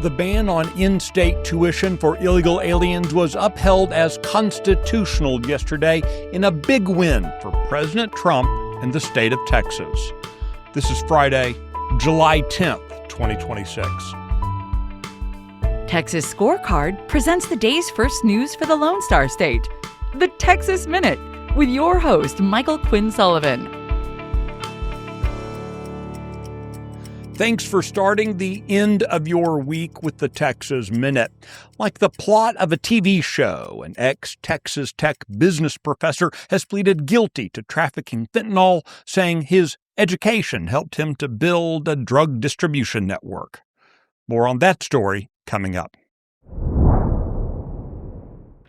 The ban on in-state tuition for illegal aliens was upheld as constitutional yesterday in a big win for President Trump and the state of Texas. This is Friday, July 10th, 2026. Texas Scorecard presents the day's first news for the Lone Star State, the Texas Minute, with your host, Michael Quinn Sullivan. Thanks for starting the end of your week with the Texas Minute. Like the plot of a TV show, an ex-Texas Tech business professor has pleaded guilty to trafficking fentanyl, saying his education helped him to build a drug distribution network. More on that story coming up.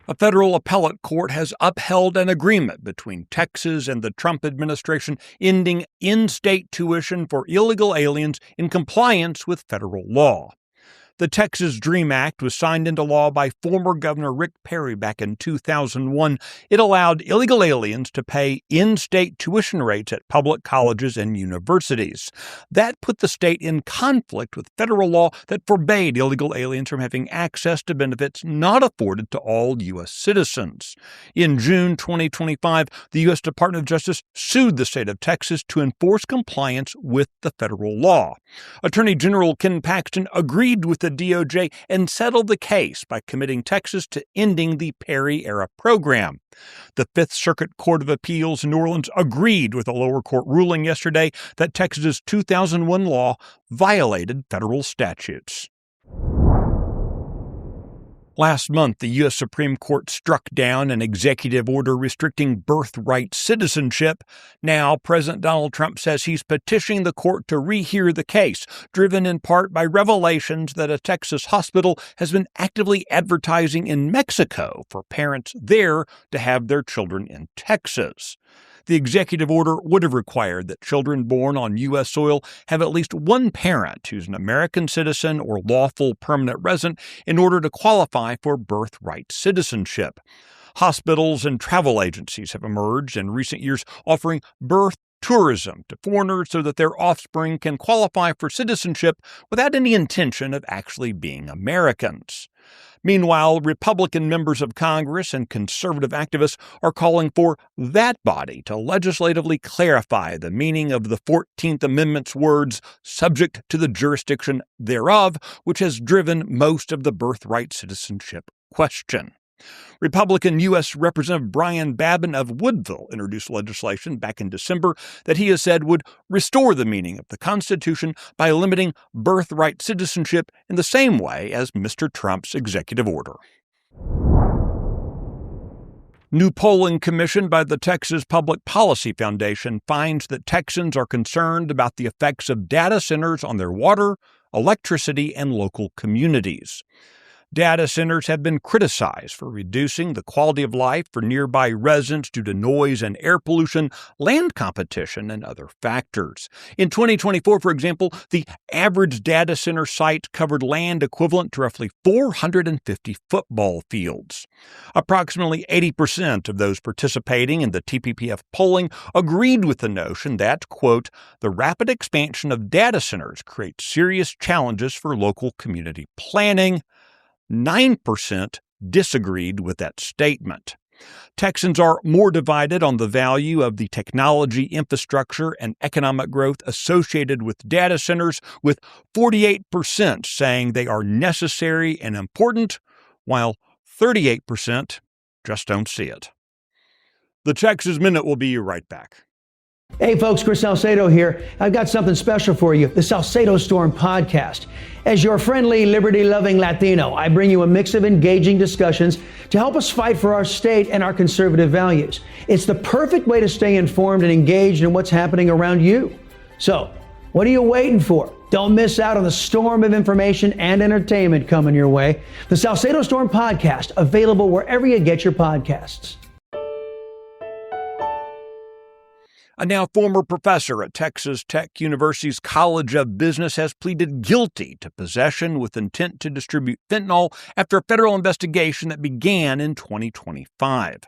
A federal appellate court has upheld an agreement between Texas and the Trump administration ending in-state tuition for illegal aliens in compliance with federal law. The Texas DREAM Act was signed into law by former Governor Rick Perry back in 2001. It allowed illegal aliens to pay in-state tuition rates at public colleges and universities. That put the state in conflict with federal law that forbade illegal aliens from having access to benefits not afforded to all U.S. citizens. In June 2025, the U.S. Department of Justice sued the state of Texas to enforce compliance with the federal law. Attorney General Ken Paxton agreed with the DOJ and settled the case by committing Texas to ending the Perry-era program. The Fifth Circuit Court of Appeals in New Orleans agreed with a lower court ruling yesterday that Texas's 2001 law violated federal statutes. Last month, the U.S. Supreme Court struck down an executive order restricting birthright citizenship. Now, President Donald Trump says he's petitioning the court to rehear the case, driven in part by revelations that a Texas hospital has been actively advertising in Mexico for parents there to have their children in Texas. The executive order would have required that children born on U.S. soil have at least one parent who's an American citizen or lawful permanent resident in order to qualify for birthright citizenship. Hospitals and travel agencies have emerged in recent years offering birth tourism to foreigners so that their offspring can qualify for citizenship without any intention of actually being Americans. Meanwhile, Republican members of Congress and conservative activists are calling for that body to legislatively clarify the meaning of the 14th Amendment's words, subject to the jurisdiction thereof, which has driven most of the birthright citizenship question. Republican U.S. Representative Brian Babin of Woodville introduced legislation back in December that he has said would restore the meaning of the Constitution by limiting birthright citizenship in the same way as Mr. Trump's executive order. New polling commissioned by the Texas Public Policy Foundation finds that Texans are concerned about the effects of data centers on their water, electricity, and local communities. Data centers have been criticized for reducing the quality of life for nearby residents due to noise and air pollution, land competition, and other factors. In 2024, for example, the average data center site covered land equivalent to roughly 450 football fields. Approximately 80% of those participating in the TPPF polling agreed with the notion that, quote, the rapid expansion of data centers creates serious challenges for local community planning. 9% disagreed with that statement. Texans are more divided on the value of the technology infrastructure and economic growth associated with data centers, with 48% saying they are necessary and important, while 38% just don't see it. The Texas Minute will be right back. Hey folks, Chris Salcedo here. I've got something special for you, the Salcedo Storm podcast. As your friendly, liberty-loving Latino, I bring you a mix of engaging discussions to help us fight for our state and our conservative values. It's the perfect way to stay informed and engaged in what's happening around you. So, what are you waiting for? Don't miss out on the storm of information and entertainment coming your way. The Salcedo Storm podcast, available wherever you get your podcasts. A now former professor at Texas Tech University's College of Business has pleaded guilty to possession with intent to distribute fentanyl after a federal investigation that began in 2025.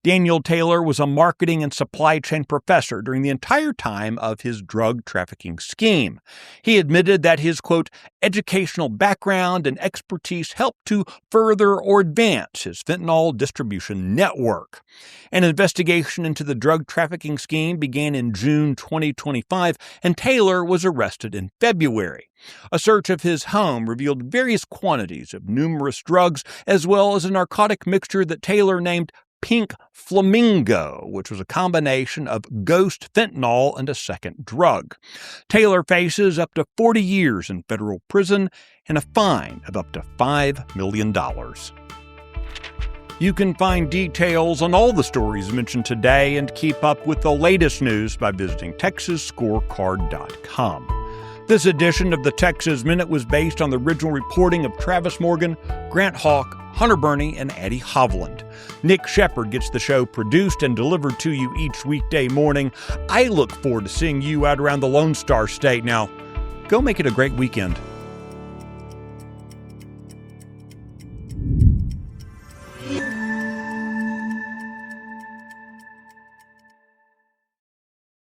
Daniel Taylor was a marketing and supply chain professor during the entire time of his drug trafficking scheme. He admitted that his, quote, educational background and expertise helped to further or advance his fentanyl distribution network. An investigation into the drug trafficking scheme began in June 2025, and Taylor was arrested in February. A search of his home revealed various quantities of numerous drugs, as well as a narcotic mixture that Taylor named Pink Flamingo, which was a combination of ghost fentanyl and a second drug. Taylor faces up to 40 years in federal prison and a fine of up to $5 million. You can find details on all the stories mentioned today and keep up with the latest news by visiting TexasScorecard.com. This edition of the Texas Minute was based on the original reporting of Travis Morgan, Grant Hawk, Hunter Burney, and Eddie Hovland. Nick Shepard gets the show produced and delivered to you each weekday morning. I look forward to seeing you out around the Lone Star State. Now, go make it a great weekend.